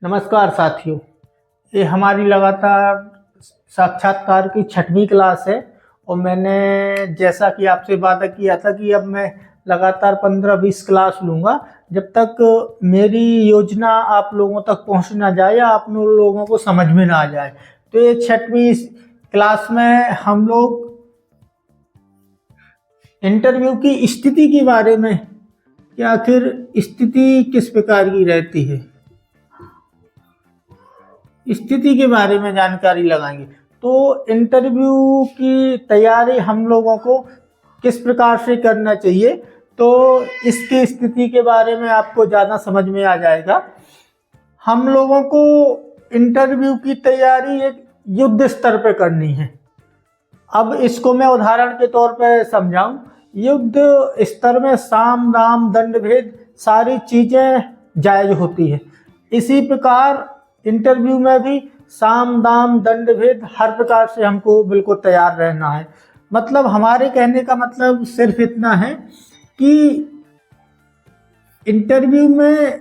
नमस्कार साथियों। ये हमारी लगातार साक्षात्कार की 6वीं क्लास है और मैंने जैसा कि आपसे वादा किया था कि अब मैं लगातार 15-20 क्लास लूँगा जब तक मेरी योजना आप लोगों तक पहुँच ना जाए या आप लोगों को समझ में ना आ जाए। तो ये 6वीं क्लास में हम लोग इंटरव्यू की स्थिति के बारे में कि आखिर स्थिति किस प्रकार की रहती है, स्थिति के बारे में जानकारी लगाएंगे। तो इंटरव्यू की तैयारी हम लोगों को किस प्रकार से करना चाहिए, तो इसकी स्थिति के बारे में आपको ज़्यादा समझ में आ जाएगा। हम लोगों को इंटरव्यू की तैयारी एक युद्ध स्तर पर करनी है। अब इसको मैं उदाहरण के तौर पर समझाऊं। युद्ध स्तर में साम दाम दंड भेद सारी चीज़ें जायज होती है। इसी प्रकार इंटरव्यू में भी साम दाम दंड भेद हर प्रकार से हमको बिल्कुल तैयार रहना है। मतलब हमारे कहने का मतलब सिर्फ इतना है कि इंटरव्यू में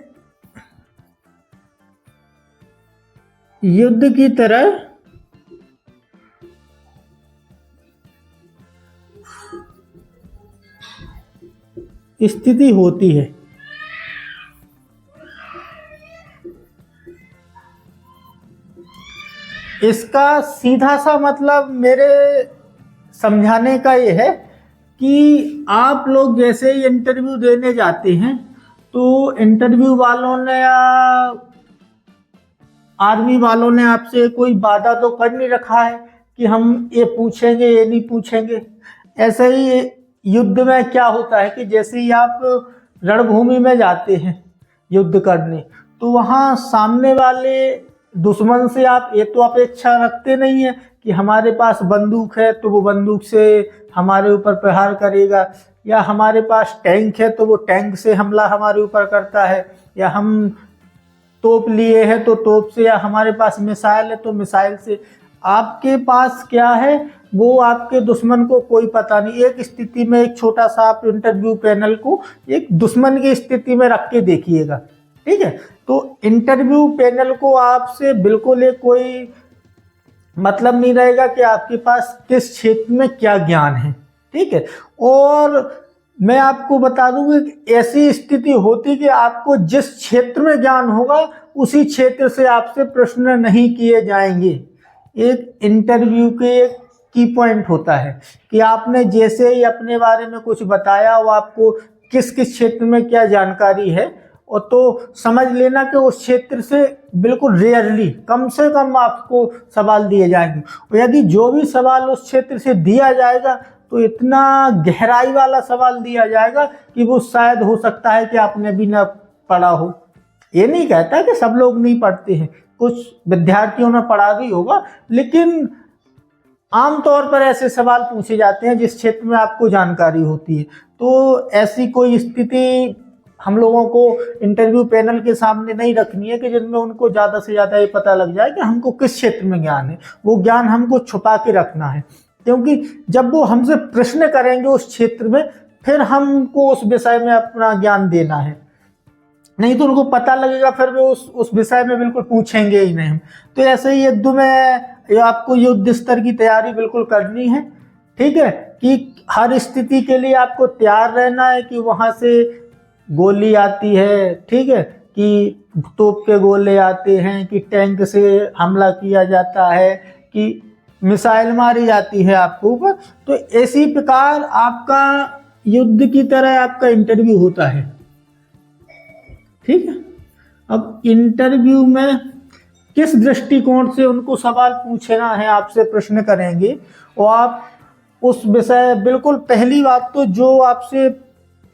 युद्ध की तरह स्थिति होती है। इसका सीधा सा मतलब मेरे समझाने का ये है कि आप लोग जैसे ही इंटरव्यू देने जाते हैं तो इंटरव्यू वालों ने या आर्मी वालों ने आपसे कोई वादा तो कर नहीं रखा है कि हम ये पूछेंगे ये नहीं पूछेंगे। ऐसे ही युद्ध में क्या होता है कि जैसे ही आप रणभूमि में जाते हैं युद्ध करने, तो वहाँ सामने वाले दुश्मन से आप ये तो अपेक्षा रखते नहीं है कि हमारे पास बंदूक है तो वो बंदूक से हमारे ऊपर प्रहार करेगा, या हमारे पास टैंक है तो वो टैंक से हमला हमारे ऊपर करता है, या हम तोप लिए हैं तो तोप से, या हमारे पास मिसाइल है तो मिसाइल से। आपके पास क्या है वो आपके दुश्मन को कोई पता नहीं। एक स्थिति में एक छोटा सा आप इंटरव्यू पैनल को एक दुश्मन की स्थिति में रख के देखिएगा, ठीक है। तो इंटरव्यू पैनल को आपसे बिल्कुल एक कोई मतलब नहीं रहेगा कि आपके पास किस क्षेत्र में क्या ज्ञान है, ठीक है। और मैं आपको बता दूंगा कि ऐसी स्थिति होती कि आपको जिस क्षेत्र में ज्ञान होगा उसी क्षेत्र से आपसे प्रश्न नहीं किए जाएंगे। एक इंटरव्यू के एक की पॉइंट होता है कि आपने जैसे ही अपने बारे में कुछ बताया वो आपको किस किस क्षेत्र में क्या जानकारी है, और तो समझ लेना कि उस क्षेत्र से बिल्कुल रेयरली कम से कम आपको सवाल दिए जाएंगे। और यदि जो भी सवाल उस क्षेत्र से दिया जाएगा तो इतना गहराई वाला सवाल दिया जाएगा कि वो शायद हो सकता है कि आपने भी ना पढ़ा हो। ये नहीं कहता कि सब लोग नहीं पढ़ते हैं, कुछ विद्यार्थियों ने पढ़ा भी होगा, लेकिन आमतौर पर ऐसे सवाल पूछे जाते हैं जिस क्षेत्र में आपको जानकारी होती है। तो ऐसी कोई स्थिति हम लोगों को इंटरव्यू पैनल के सामने नहीं रखनी है कि जिनमें उनको ज़्यादा से ज़्यादा ये पता लग जाए कि हमको किस क्षेत्र में ज्ञान है। वो ज्ञान हमको छुपा के रखना है, क्योंकि जब वो हमसे प्रश्न करेंगे उस क्षेत्र में फिर हमको उस विषय में अपना ज्ञान देना है, नहीं तो उनको पता लगेगा फिर वो उस विषय में बिल्कुल पूछेंगे ही नहीं। तो ऐसे ही युद्ध में आपको युद्ध स्तर की तैयारी बिल्कुल करनी है, ठीक है, कि हर स्थिति के लिए आपको तैयार रहना है कि वहाँ से गोली आती है, ठीक है, कि तोप के गोले आते हैं, कि टैंक से हमला किया जाता है, कि मिसाइल मारी जाती है आपके ऊपर। तो इसी प्रकार आपका युद्ध की तरह आपका इंटरव्यू होता है, ठीक है। अब इंटरव्यू में किस दृष्टिकोण से उनको सवाल पूछना है, आपसे प्रश्न करेंगे और आप उस विषय बिल्कुल पहली बात तो जो आपसे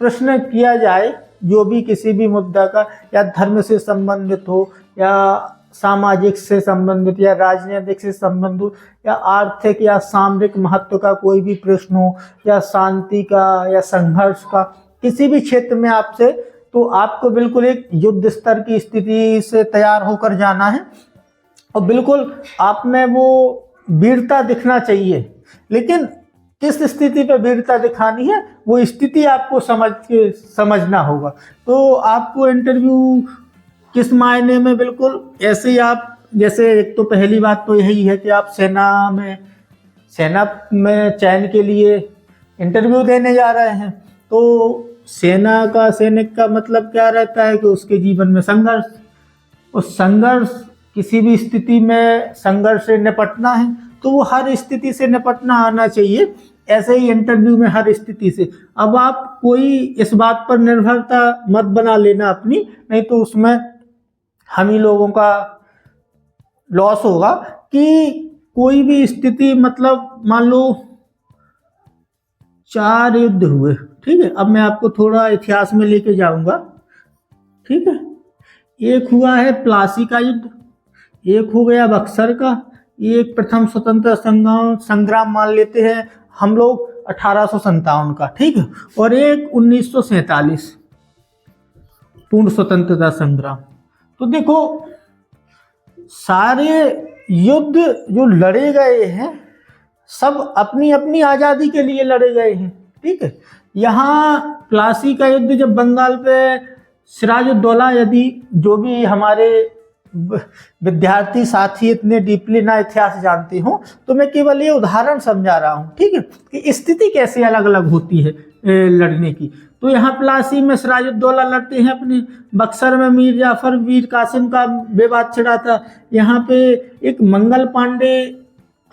प्रश्न किया जाए जो भी किसी भी मुद्दा का, या धर्म से संबंधित हो या सामाजिक से संबंधित या राजनीतिक से संबंधित या आर्थिक या सामरिक महत्व का कोई भी प्रश्न हो, या शांति का या संघर्ष का, किसी भी क्षेत्र में आपसे, तो आपको बिल्कुल एक युद्ध स्तर की स्थिति से तैयार होकर जाना है और बिल्कुल आप में वो वीरता दिखना चाहिए। लेकिन किस स्थिति पे वीरता दिखानी है वो स्थिति आपको समझना होगा। तो आपको इंटरव्यू किस मायने में, बिल्कुल ऐसे ही आप, जैसे एक तो पहली बात तो यही है कि आप सेना में चयन के लिए इंटरव्यू देने जा रहे हैं। तो सैनिक का मतलब क्या रहता है कि उसके जीवन में संघर्ष, उस संघर्ष, किसी भी स्थिति में संघर्ष से निपटना है, तो वो हर स्थिति से निपटना आना चाहिए। ऐसे ही इंटरव्यू में हर स्थिति से। अब आप कोई इस बात पर निर्भरता मत बना लेना अपनी, नहीं तो उसमें हम ही लोगों का लॉस होगा। कि कोई भी स्थिति, मतलब मान लो 4 युद्ध हुए, ठीक है। अब मैं आपको थोड़ा इतिहास में लेके जाऊंगा, ठीक है। एक हुआ है प्लासी का युद्ध, एक हो गया बक्सर का, एक प्रथम स्वतंत्रता संग्राम मान लेते हैं हम लोग 1857 का, ठीक है। और एक 1947 पूर्ण स्वतंत्रता संग्राम। तो देखो सारे युद्ध जो लड़े गए हैं सब अपनी अपनी आज़ादी के लिए लड़े गए हैं, ठीक है। यहाँ प्लासी का युद्ध जब बंगाल पे सिराजुद्दौला, यदि जो भी हमारे विद्यार्थी साथी इतने डीपली ना इतिहास जानते हो, तो मैं केवल ये उदाहरण समझा रहा हूँ, ठीक है, कि स्थिति कैसे अलग अलग होती है लड़ने की। तो यहाँ प्लासी में सिराजुद्दौला लड़ते हैं अपने, बक्सर में मीर जाफर वीर कासिम का विवाद छिड़ा था। यहाँ पे एक मंगल पांडे,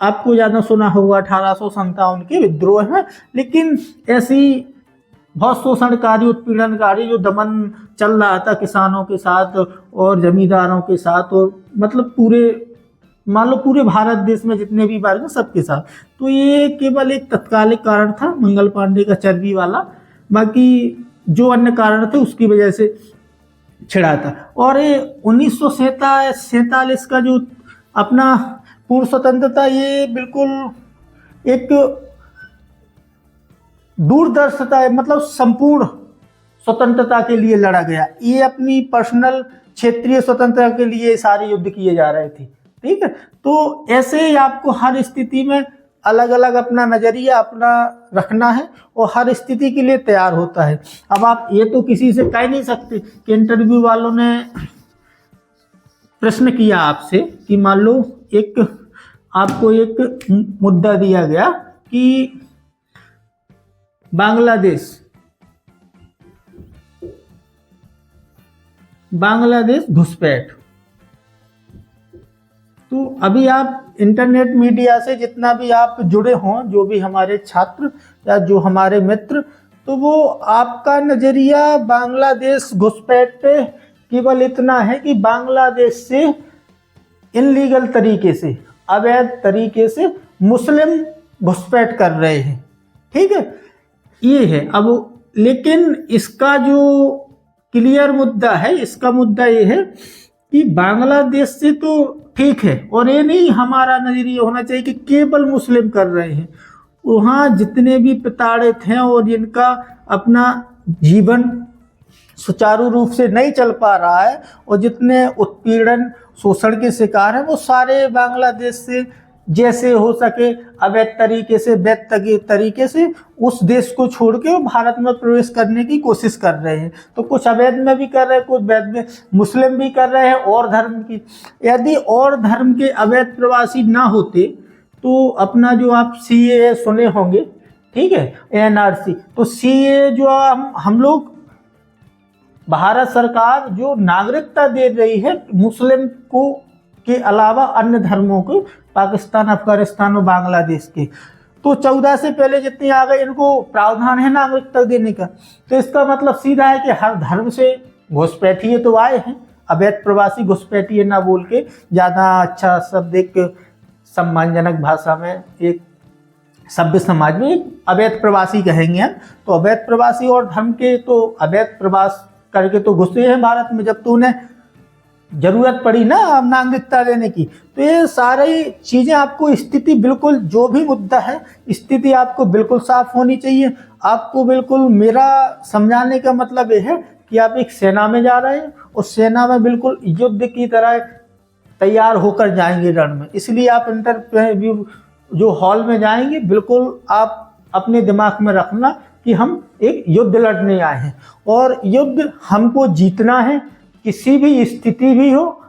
आपको ज़्यादा सुना होगा 1857 के विद्रोह में, लेकिन ऐसी बहुत शोषणकारी उत्पीड़नकारी जो दमन चल रहा था किसानों के साथ और जमींदारों के साथ, और मतलब पूरे मान लो पूरे भारत देश में जितने भी वर्ग सबके साथ। तो ये केवल एक तत्कालिक कारण था मंगल पांडे का चर्बी वाला, बाकी जो अन्य कारण थे उसकी वजह से छिड़ा था। और ये 1947 का जो अपना पूर्ण स्वतंत्रता, ये बिल्कुल एक दूरदर्शिता है, मतलब संपूर्ण स्वतंत्रता के लिए लड़ा गया। ये अपनी पर्सनल क्षेत्रीय स्वतंत्रता के लिए सारे युद्ध किए जा रहे थे, ठीक है। तो ऐसे ही आपको हर स्थिति में अलग अलग अपना नजरिया अपना रखना है और हर स्थिति के लिए तैयार होता है। अब आप ये तो किसी से कह नहीं सकते कि इंटरव्यू वालों ने प्रश्न किया आपसे कि मान लो आपको एक मुद्दा दिया गया कि बांग्लादेश घुसपैठ। तो अभी आप इंटरनेट मीडिया से जितना भी आप जुड़े हों, जो भी हमारे छात्र या जो हमारे मित्र, तो वो आपका नजरिया बांग्लादेश घुसपैठ पे केवल इतना है कि बांग्लादेश से इनलीगल तरीके से, अवैध तरीके से मुस्लिम घुसपैठ कर रहे हैं, ठीक है, ये है। अब लेकिन इसका जो क्लियर मुद्दा है, इसका मुद्दा ये है कि बांग्लादेश से तो ठीक है, और ये नहीं हमारा नजरिया होना चाहिए कि केवल मुस्लिम कर रहे हैं। वहाँ जितने भी प्रताड़ित हैं और जिनका अपना जीवन सुचारू रूप से नहीं चल पा रहा है और जितने उत्पीड़न शोषण के शिकार हैं, वो सारे बांग्लादेश से जैसे हो सके अवैध तरीके से, वैध तरीके से उस देश को छोड़ के भारत में प्रवेश करने की कोशिश कर रहे हैं। तो कुछ अवैध में भी कर रहे हैं, कुछ वैध में, मुस्लिम भी कर रहे हैं और धर्म की। यदि और धर्म के अवैध प्रवासी ना होते तो अपना जो आप CAA सुने होंगे, ठीक है, NRC, तो CAA जो हम लोग भारत सरकार जो नागरिकता दे रही है मुस्लिम को के अलावा अन्य धर्मों को, पाकिस्तान, अफगानिस्तान और बांग्लादेश के, तो 14 से पहले जितने आ गए इनको प्रावधान है नागरिकता देने का। तो इसका मतलब सीधा है कि हर धर्म से घुसपैठिए तो आए हैं, अवैध प्रवासी घुसपैठिए ना बोल के ज़्यादा अच्छा शब्द, एक सम्मानजनक भाषा में, एक सभ्य समाज में एक अवैध प्रवासी कहेंगे हम। तो अवैध प्रवासी और धर्म के तो अवैध प्रवास करके तो घुसे हैं भारत में, जब तो उन्हें जरूरत पड़ी ना नागरिकता देने की। तो ये सारी चीज़ें आपको, स्थिति बिल्कुल जो भी मुद्दा है, स्थिति आपको बिल्कुल साफ होनी चाहिए। आपको बिल्कुल, मेरा समझाने का मतलब ये है कि आप एक सेना में जा रहे हैं और सेना में बिल्कुल युद्ध की तरह तैयार होकर जाएंगे रण में। इसलिए आप इंटरव्यू जो हॉल में जाएंगे, बिल्कुल आप अपने दिमाग में रखना कि हम एक युद्ध लड़ने आए हैं और युद्ध हमको जीतना है, किसी भी स्थिति भी हो,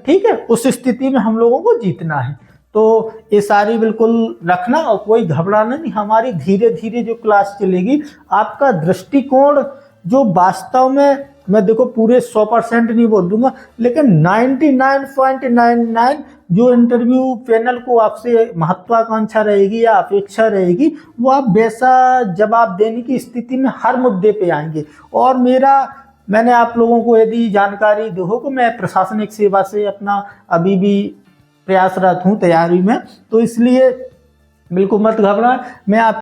ठीक है, उस स्थिति में हम लोगों को जीतना है। तो ये सारी बिल्कुल रखना और कोई घबराना नहीं। हमारी धीरे धीरे जो क्लास चलेगी, आपका दृष्टिकोण जो वास्तव में, मैं देखो पूरे 100% नहीं बोल दूंगा, लेकिन 99.99 जो इंटरव्यू पैनल को आपसे महत्वाकांक्षा रहेगी या अपेक्षा रहेगी, वो आप वैसा जवाब देने की स्थिति में हर मुद्दे पे आएंगे। और मैंने आप लोगों को यदि जानकारी दो कि मैं प्रशासनिक सेवा से अपना अभी भी प्रयासरत हूँ तैयारी में, तो इसलिए बिल्कुल मत घबराएं। मैं आप